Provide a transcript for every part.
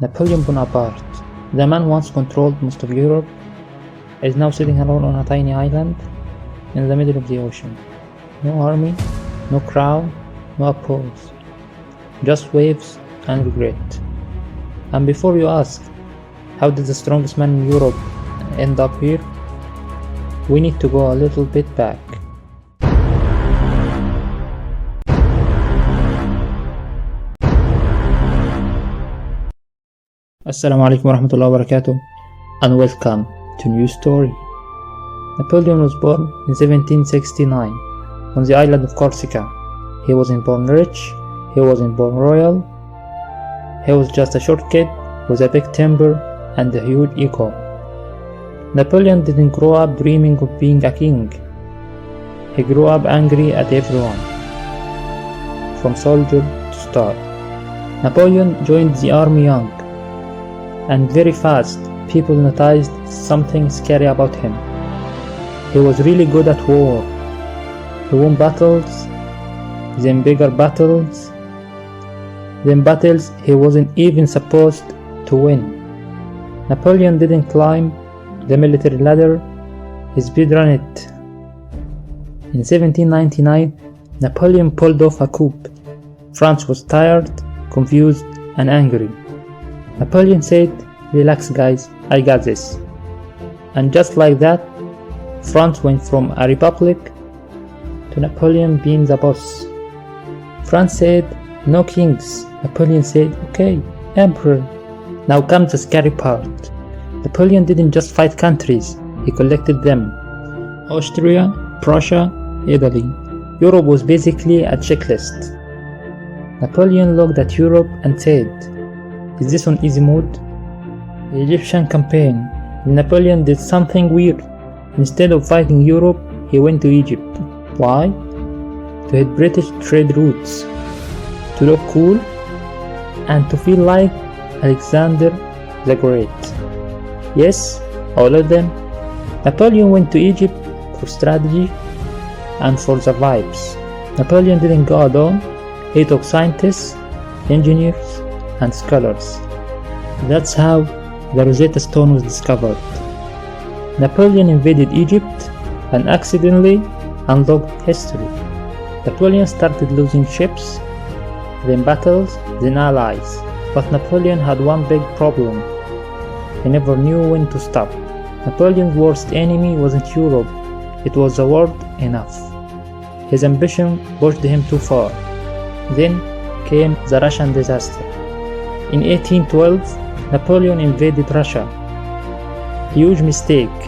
Napoleon Bonaparte, the man once controlled most of Europe, is now sitting alone on a tiny island in the middle of the ocean. No army, no crown, no applause, just waves and regret. And before you ask, how did the strongest man in Europe end up here? We need to go a little bit back. Assalamu alaikum warahmatullahi wabarakatuh, and welcome to New Story. Napoleon was born in 1769 on the island of Corsica. He wasn't born rich, he wasn't born royal, he was just a short kid with a big temper and a huge ego. Napoleon didn't grow up dreaming of being a king. He grew up angry at everyone, from soldier to star. Napoleon joined the army young, and very fast people noticed something scary about him. He was really good at war. He won battles, then bigger battles, then battles he wasn't even supposed to win. Napoleon didn't climb the military ladder, he speedran it. In 1799, Napoleon pulled off a coup. France was tired, confused, and angry. Napoleon said, "Relax guys, I got this." And just like that, France went from a republic to Napoleon being the boss. France said, "No kings." Napoleon said, "Okay, emperor." Now comes the scary part. Napoleon didn't just fight countries, he collected them. Austria, Prussia, Italy. Europe was basically a checklist. Napoleon looked at Europe and said, "Is this on easy mode?" The Egyptian campaign. Napoleon did something weird. Instead of fighting Europe, he went to Egypt. Why? To hit British trade routes, to look cool, and to feel like Alexander the Great. Yes, all of them. Napoleon went to Egypt for strategy and for the vibes. Napoleon didn't go alone. He took scientists, engineers, and scholars. That's how the Rosetta Stone was discovered. Napoleon invaded Egypt and accidentally unlocked history. Napoleon started losing ships, then battles, then allies. But Napoleon had one big problem. He never knew when to stop. Napoleon's worst enemy wasn't Europe, it was the world enough. His ambition pushed him too far. Then came the Russian disaster. In 1812, Napoleon invaded Russia. Huge mistake.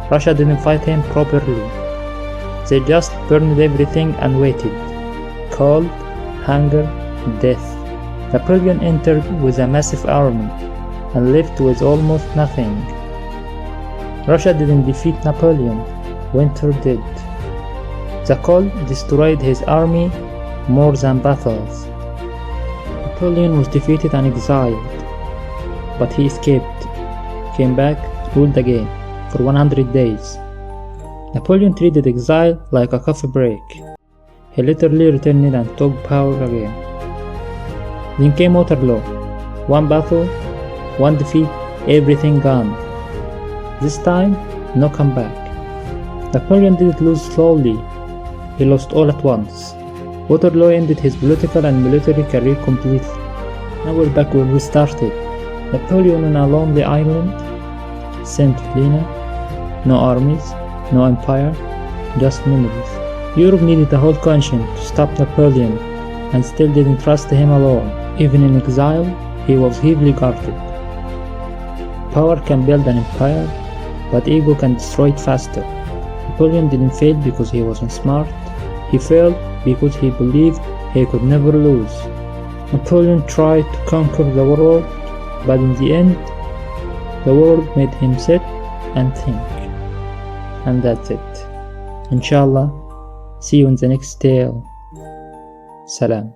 Russia didn't fight him properly. They just burned everything and waited. Cold, hunger, death. Napoleon entered with a massive army and left with almost nothing. Russia didn't defeat Napoleon, winter did. The cold destroyed his army more than battles. Napoleon was defeated and exiled, but he escaped, came back, ruled again for 100 days. Napoleon treated exile like a coffee break. He literally returned and took power again. Then came Waterloo. One battle, one defeat, everything gone. This time, no comeback. Napoleon didn't lose slowly, he lost all at once. Waterloo ended his political and military career completely. Now we're back where we started. Napoleon on a lonely island, St. Helena, no armies, no empire, just memories. Europe needed a whole continent to stop Napoleon and still didn't trust him alone. Even in exile, he was heavily guarded. Power can build an empire, but ego can destroy it faster. Napoleon didn't fail because he wasn't smart. He failed because he believed he could never lose. Napoleon tried to conquer the world, but in the end, the world made him sit and think. And that's it. Inshallah, see you in the next tale. Salam.